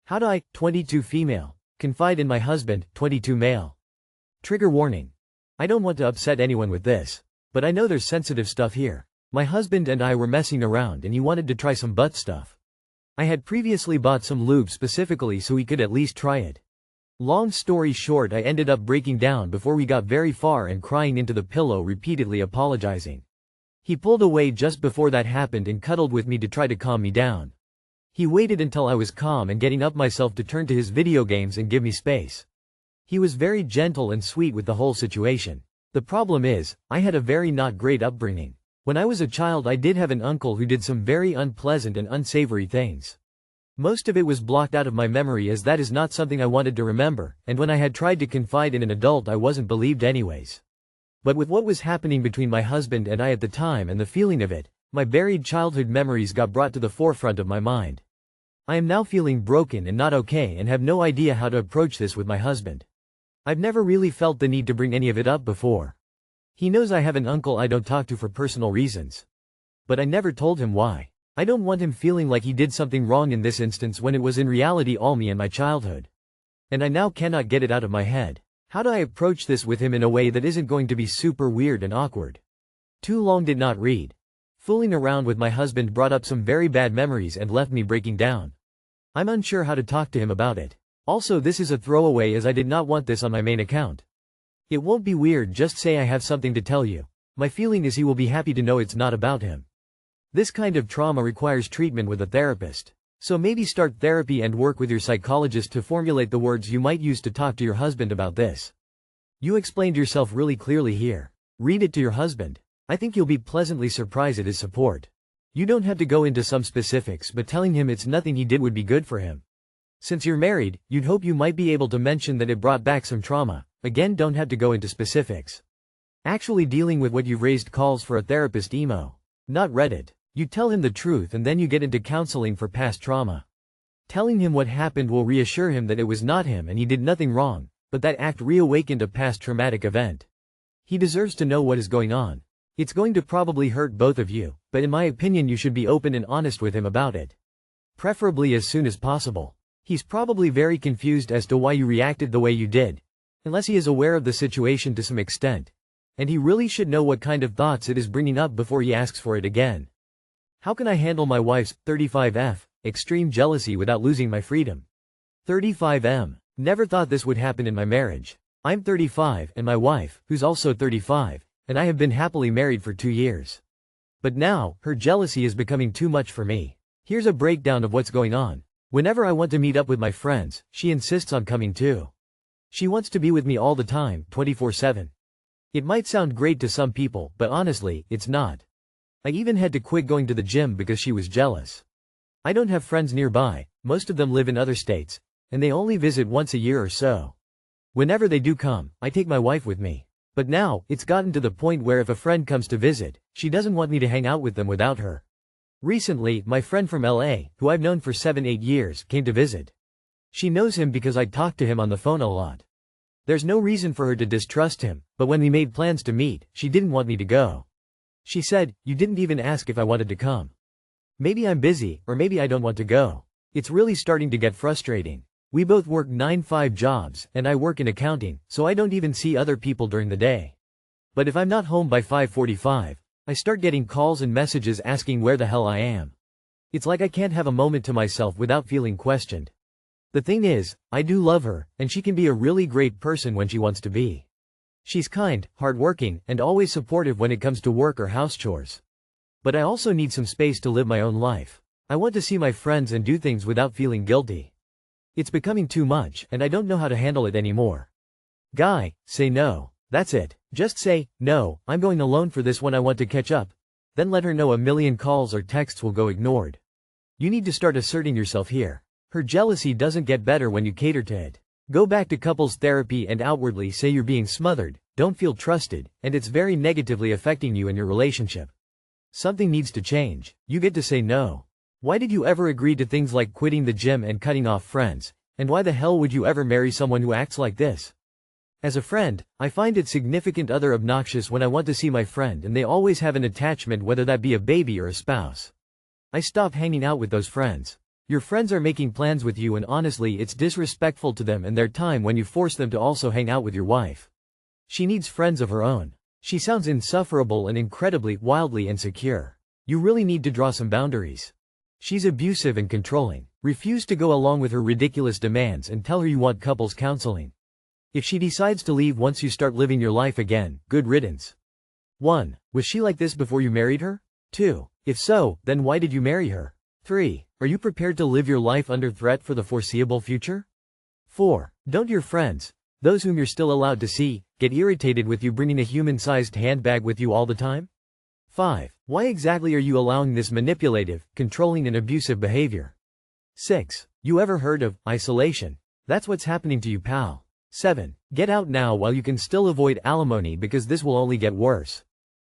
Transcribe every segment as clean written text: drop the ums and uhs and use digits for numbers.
How do I, 22 female, confide in my husband, 22 male? Trigger warning. I don't want to upset anyone with this, but I know there's sensitive stuff here. My husband and I were messing around and he wanted to try some butt stuff. I had previously bought some lube specifically so he could at least try it. Long story short, I ended up breaking down before we got very far and crying into the pillow, repeatedly apologizing. He pulled away just before that happened and cuddled with me to try to calm me down. He waited until I was calm and getting up myself to turn to his video games and give me space. He was very gentle and sweet with the whole situation. The problem is, I had a very not great upbringing. When I was a child, I did have an uncle who did some very unpleasant and unsavory things. Most of it was blocked out of my memory as that is not something I wanted to remember, and when I had tried to confide in an adult I wasn't believed anyways. But with what was happening between my husband and I at the time and the feeling of it, my buried childhood memories got brought to the forefront of my mind. I am now feeling broken and not okay and have no idea how to approach this with my husband. I've never really felt the need to bring any of it up before. He knows I have an uncle I don't talk to for personal reasons. But I never told him why. I don't want him feeling like he did something wrong in this instance when it was in reality all me and my childhood. And I now cannot get it out of my head. How do I approach this with him in a way that isn't going to be super weird and awkward? Too long did not read. Fooling around with my husband brought up some very bad memories and left me breaking down. I'm unsure how to talk to him about it. Also, this is a throwaway as I did not want this on my main account. It won't be weird, just say I have something to tell you. My feeling is he will be happy to know it's not about him. This kind of trauma requires treatment with a therapist. So maybe start therapy and work with your psychologist to formulate the words you might use to talk to your husband about this. You explained yourself really clearly here. Read it to your husband. I think you'll be pleasantly surprised at his support. You don't have to go into some specifics, but telling him it's nothing he did would be good for him. Since you're married, you'd hope you might be able to mention that it brought back some trauma. Again, don't have to go into specifics. Actually dealing with what you've raised calls for a therapist emo, not Reddit. You tell him the truth and then you get into counseling for past trauma. Telling him what happened will reassure him that it was not him and he did nothing wrong, but that act reawakened a past traumatic event. He deserves to know what is going on. It's going to probably hurt both of you, but in my opinion you should be open and honest with him about it. Preferably as soon as possible. He's probably very confused as to why you reacted the way you did, unless he is aware of the situation to some extent. And he really should know what kind of thoughts it is bringing up before he asks for it again. How can I handle my wife's 35F extreme jealousy without losing my freedom? 35M. Never thought this would happen in my marriage. I'm 35 and my wife, who's also 35, and I have been happily married for 2 years. But now, her jealousy is becoming too much for me. Here's a breakdown of what's going on. Whenever I want to meet up with my friends, she insists on coming too. She wants to be with me all the time, 24/7. It might sound great to some people, but honestly, it's not. I even had to quit going to the gym because she was jealous. I don't have friends nearby, most of them live in other states, and they only visit once a year or so. Whenever they do come, I take my wife with me. But now, it's gotten to the point where if a friend comes to visit, she doesn't want me to hang out with them without her. Recently, my friend from LA, who I've known for 7-8 years, came to visit. She knows him because I talk to him on the phone a lot. There's no reason for her to distrust him, but when we made plans to meet, she didn't want me to go. She said, "You didn't even ask if I wanted to come." Maybe I'm busy, or maybe I don't want to go. It's really starting to get frustrating. We both work 9-5 jobs, and I work in accounting, so I don't even see other people during the day. But if I'm not home by 5:45, I start getting calls and messages asking where the hell I am. It's like I can't have a moment to myself without feeling questioned. The thing is, I do love her, and she can be a really great person when she wants to be. She's kind, hardworking, and always supportive when it comes to work or house chores. But I also need some space to live my own life. I want to see my friends and do things without feeling guilty. It's becoming too much, and I don't know how to handle it anymore. Guy, say no. That's it. Just say, "No, I'm going alone for this one, I want to catch up." Then let her know a million calls or texts will go ignored. You need to start asserting yourself here. Her jealousy doesn't get better when you cater to it. Go back to couples therapy and outwardly say you're being smothered, don't feel trusted, and it's very negatively affecting you and your relationship. Something needs to change. You get to say no. Why did you ever agree to things like quitting the gym and cutting off friends? And why the hell would you ever marry someone who acts like this? As a friend, I find it significant other obnoxious when I want to see my friend and they always have an attachment, whether that be a baby or a spouse. I stop hanging out with those friends. Your friends are making plans with you and honestly it's disrespectful to them and their time when you force them to also hang out with your wife. She needs friends of her own. She sounds insufferable and incredibly, wildly insecure. You really need to draw some boundaries. She's abusive and controlling. Refuse to go along with her ridiculous demands and tell her you want couples counseling. If she decides to leave once you start living your life again, good riddance. 1. Was she like this before you married her? 2. If so, then why did you marry her? 3. Are you prepared to live your life under threat for the foreseeable future? 4. Don't your friends, those whom you're still allowed to see, get irritated with you bringing a human-sized handbag with you all the time? 5. Why exactly are you allowing this manipulative, controlling and abusive behavior? 6. You ever heard of isolation? That's what's happening to you, pal. 7. Get out now while you can still avoid alimony because this will only get worse.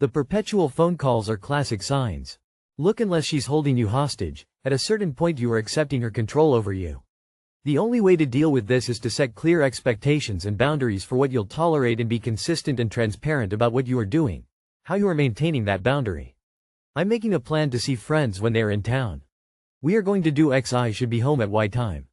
The perpetual phone calls are classic signs. Look, unless she's holding you hostage, at a certain point you are accepting her control over you. The only way to deal with this is to set clear expectations and boundaries for what you'll tolerate and be consistent and transparent about what you are doing, how you are maintaining that boundary. I'm making a plan to see friends when they are in town. We are going to do X. I should be home at Y time.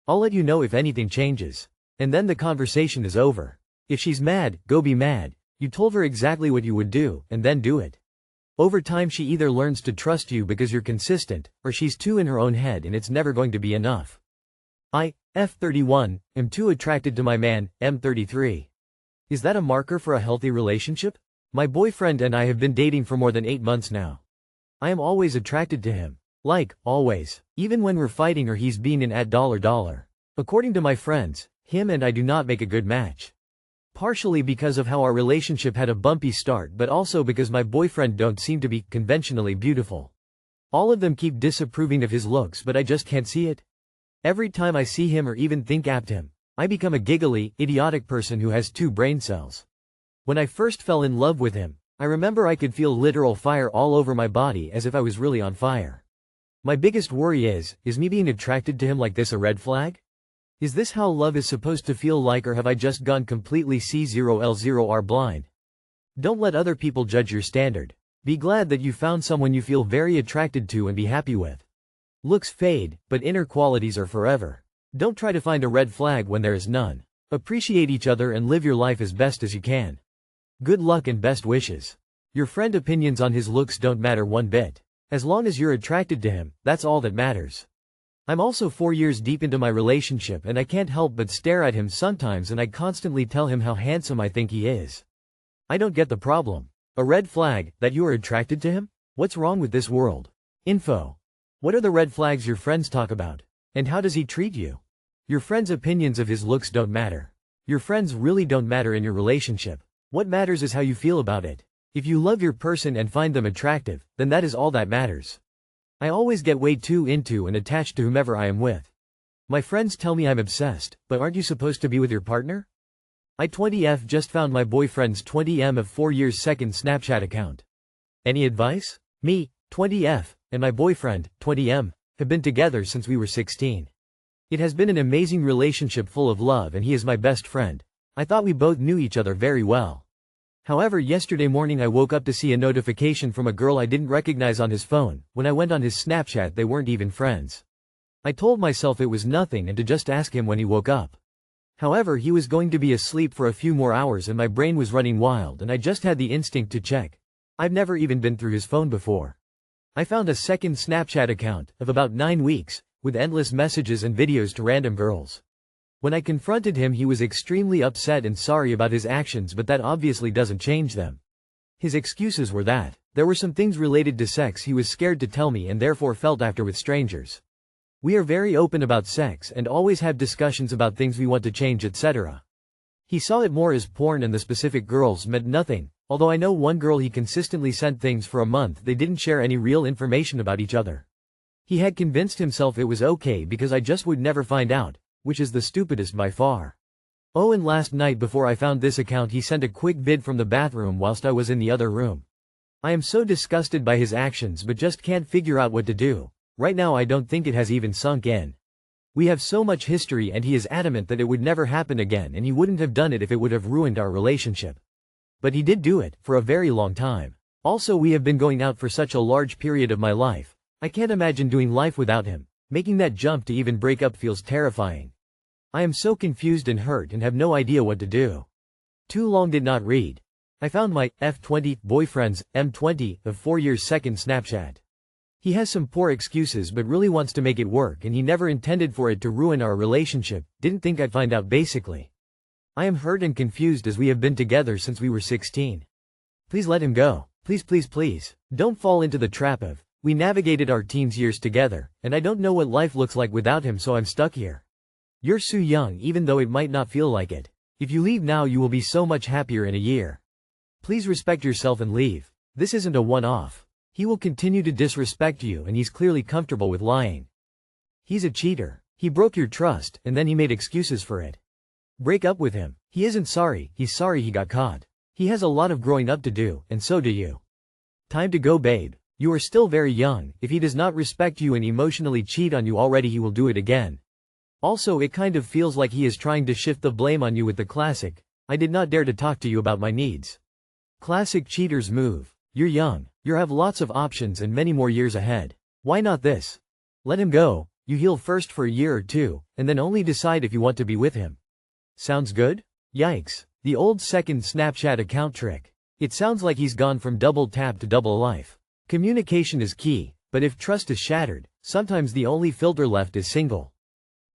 I'll let you know if anything changes. And then the conversation is over. If she's mad, go be mad. You told her exactly what you would do, and then do it. Over time she either learns to trust you because you're consistent, or she's too in her own head and it's never going to be enough. I, F31, am too attracted to my man, M33. Is that a marker for a healthy relationship? My boyfriend and I have been dating for more than 8 months now. I am always attracted to him. Like, always. Even when we're fighting or he's being an @$. According to my friends, him and I do not make a good match. Partially because of how our relationship had a bumpy start, but also because my boyfriend don't seem to be conventionally beautiful. All of them keep disapproving of his looks, but I just can't see it. Every time I see him or even think at him, I become a giggly, idiotic person who has 2 brain cells. When I first fell in love with him, I remember I could feel literal fire all over my body as if I was really on fire. My biggest worry is me being attracted to him like this a red flag? Is this how love is supposed to feel like, or have I just gone completely C0L0R blind? Don't let other people judge your standard. Be glad that you found someone you feel very attracted to and be happy with. Looks fade, but inner qualities are forever. Don't try to find a red flag when there is none. Appreciate each other and live your life as best as you can. Good luck and best wishes. Your friend opinions on his looks don't matter one bit. As long as you're attracted to him, that's all that matters. I'm also 4 years deep into my relationship and I can't help but stare at him sometimes and I constantly tell him how handsome I think he is. I don't get the problem. A red flag, that you are attracted to him? What's wrong with this world? Info. What are the red flags your friends talk about? And how does he treat you? Your friends' opinions of his looks don't matter. Your friends really don't matter in your relationship. What matters is how you feel about it. If you love your person and find them attractive, then that is all that matters. I always get way too into and attached to whomever I am with. My friends tell me I'm obsessed, but aren't you supposed to be with your partner? I 20F just found my boyfriend's 20M of 4 years second Snapchat account. Any advice? Me, 20F, and my boyfriend, 20M, have been together since we were 16. It has been an amazing relationship full of love and he is my best friend. I thought we both knew each other very well. However, yesterday morning I woke up to see a notification from a girl I didn't recognize on his phone. When I went on his Snapchat, they weren't even friends. I told myself it was nothing and to just ask him when he woke up. However, he was going to be asleep for a few more hours and my brain was running wild and I just had the instinct to check. I've never even been through his phone before. I found a second Snapchat account, of about 9 weeks, with endless messages and videos to random girls. When I confronted him, he was extremely upset and sorry about his actions, but that obviously doesn't change them. His excuses were that there were some things related to sex he was scared to tell me and therefore felt after with strangers. We are very open about sex and always have discussions about things we want to change, etc. He saw it more as porn and the specific girls meant nothing, although I know one girl he consistently sent things for a month. They didn't share any real information about each other. He had convinced himself it was okay because I just would never find out, which is the stupidest by far. Oh, and last night before I found this account he sent a quick vid from the bathroom whilst I was in the other room. I am so disgusted by his actions but just can't figure out what to do. Right now I don't think it has even sunk in. We have so much history and he is adamant that it would never happen again and he wouldn't have done it if it would have ruined our relationship. But he did do it, for a very long time. Also, we have been going out for such a large period of my life. I can't imagine doing life without him. Making that jump to even break up feels terrifying. I am so confused and hurt and have no idea what to do. Too long did not read. I found my F20 boyfriend's M20 of 4 years second Snapchat. He has some poor excuses but really wants to make it work, and he never intended for it to ruin our relationship. Didn't think I'd find out basically. I am hurt and confused as we have been together since we were 16. Please let him go. Please, please, please. Don't fall into the trap of, we navigated our teens years together, and I don't know what life looks like without him, so I'm stuck here. You're so young, even though it might not feel like it. If you leave now you will be so much happier in a year. Please respect yourself and leave. This isn't a one-off. He will continue to disrespect you, and he's clearly comfortable with lying. He's a cheater. He broke your trust, and then he made excuses for it. Break up with him. He isn't sorry, he's sorry he got caught. He has a lot of growing up to do, and so do you. Time to go, babe. You are still very young. If he does not respect you and emotionally cheat on you already, he will do it again. Also, it kind of feels like he is trying to shift the blame on you with the classic, I did not dare to talk to you about my needs. Classic cheaters move. You're young. You have lots of options and many more years ahead. Why not this? Let him go. You heal first for a year or two, and then only decide if you want to be with him. Sounds good? Yikes. The old second Snapchat account trick. It sounds like he's gone from double tap to double life. Communication is key, but if trust is shattered, sometimes the only filter left is single.